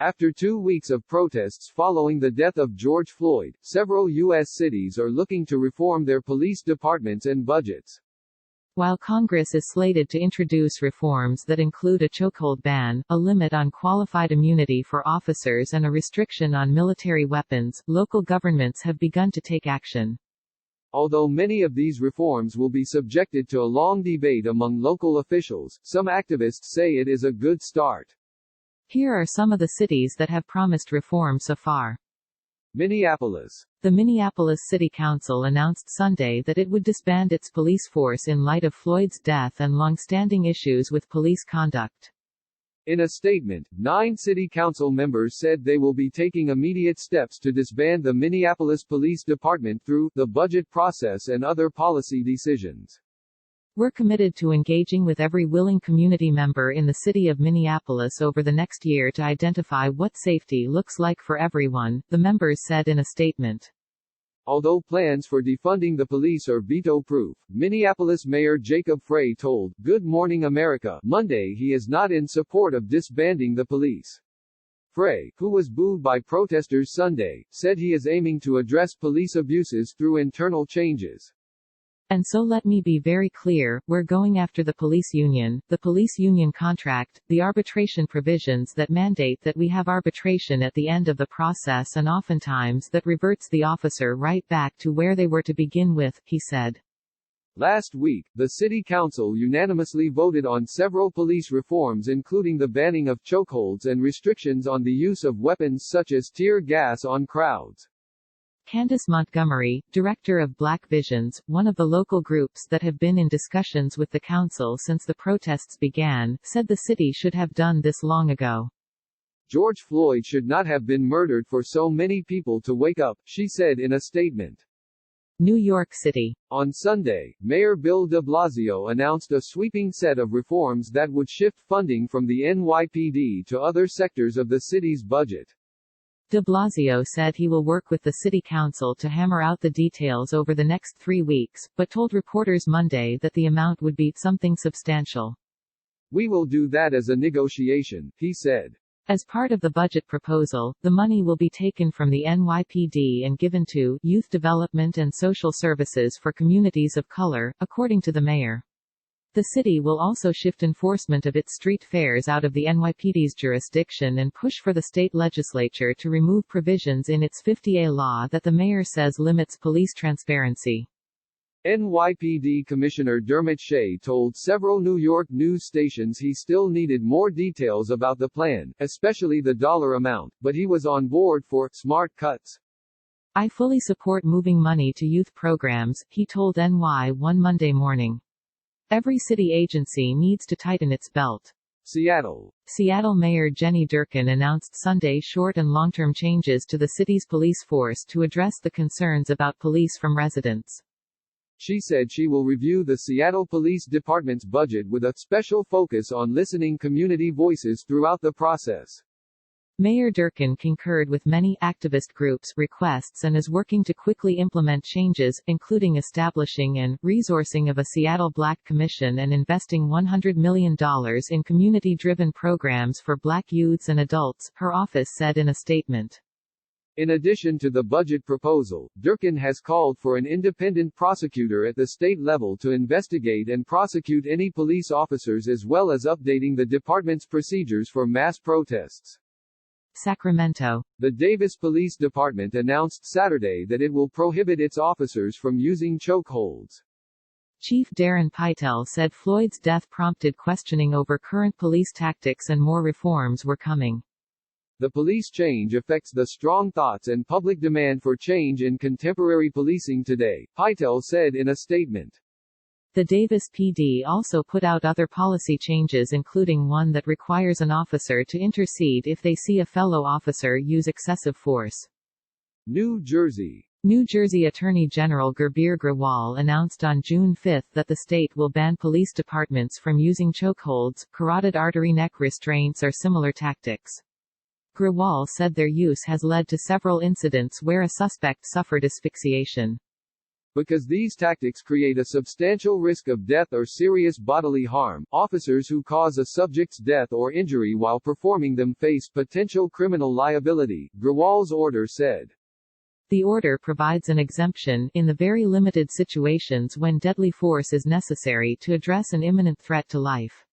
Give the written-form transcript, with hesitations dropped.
After 2 weeks of protests following the death of George Floyd, several U.S. cities are looking to reform their police departments and budgets. While Congress is slated to introduce reforms that include a chokehold ban, a limit on qualified immunity for officers and a restriction on military weapons, local governments have begun to take action. Although many of these reforms will be subjected to a long debate among local officials, some activists say it is a good start. Here are some of the cities that have promised reform so far. Minneapolis. The Minneapolis City Council announced Sunday that it would disband its police force in light of Floyd's death and long-standing issues with police conduct. In a statement, 9 city council members said they will be taking immediate steps to disband the Minneapolis Police Department through the budget process and other policy decisions. We're committed to engaging with every willing community member in the city of Minneapolis over the next year to identify what safety looks like for everyone, the members said in a statement. Although plans for defunding the police are veto-proof, Minneapolis Mayor Jacob Frey told Good Morning America Monday he is not in support of disbanding the police. Frey, who was booed by protesters Sunday, said he is aiming to address police abuses through internal changes. And so let me be very clear, we're going after the police union contract, the arbitration provisions that mandate that we have arbitration at the end of the process and oftentimes that reverts the officer right back to where they were to begin with, he said. Last week, the City Council unanimously voted on several police reforms including the banning of chokeholds and restrictions on the use of weapons such as tear gas on crowds. Candace Montgomery, director of Black Visions, one of the local groups that have been in discussions with the council since the protests began, said the city should have done this long ago. George Floyd should not have been murdered for so many people to wake up, she said in a statement. New York City. On Sunday, Mayor Bill de Blasio announced a sweeping set of reforms that would shift funding from the NYPD to other sectors of the city's budget. De Blasio said he will work with the city council to hammer out the details over the next 3 weeks, but told reporters Monday that the amount would be something substantial. We will do that as a negotiation, he said. As part of the budget proposal, the money will be taken from the NYPD and given to youth development and social services for communities of color, according to the mayor. The city will also shift enforcement of its street fairs out of the NYPD's jurisdiction and push for the state legislature to remove provisions in its 50A law that the mayor says limits police transparency. NYPD Commissioner Dermot Shea told several New York news stations he still needed more details about the plan, especially the dollar amount, but he was on board for smart cuts. I fully support moving money to youth programs, he told NY1 Monday morning. Every city agency needs to tighten its belt. Seattle. Seattle Mayor Jenny Durkan announced Sunday short and long-term changes to the city's police force to address the concerns about police from residents. She said she will review the Seattle Police Department's budget with a special focus on listening community voices throughout the process. Mayor Durkan concurred with many activist groups' requests and is working to quickly implement changes, including establishing and resourcing of a Seattle Black Commission and investing $100 million in community-driven programs for Black youths and adults, her office said in a statement. In addition to the budget proposal, Durkan has called for an independent prosecutor at the state level to investigate and prosecute any police officers as well as updating the department's procedures for mass protests. Sacramento. The Davis Police Department announced Saturday that it will prohibit its officers from using chokeholds. Chief Darren Pytel said Floyd's death prompted questioning over current police tactics and more reforms were coming. The police change affects the strong thoughts and public demand for change in contemporary policing today, Pytel said in a statement. The Davis PD also put out other policy changes including one that requires an officer to intercede if they see a fellow officer use excessive force. New Jersey. New Jersey Attorney General Gurbir Grewal announced on June 5 that the state will ban police departments from using chokeholds, carotid artery neck restraints or similar tactics. Grewal said their use has led to several incidents where a suspect suffered asphyxiation. Because these tactics create a substantial risk of death or serious bodily harm, officers who cause a subject's death or injury while performing them face potential criminal liability, Grewal's order said. The order provides an exemption, in the very limited situations when deadly force is necessary to address an imminent threat to life.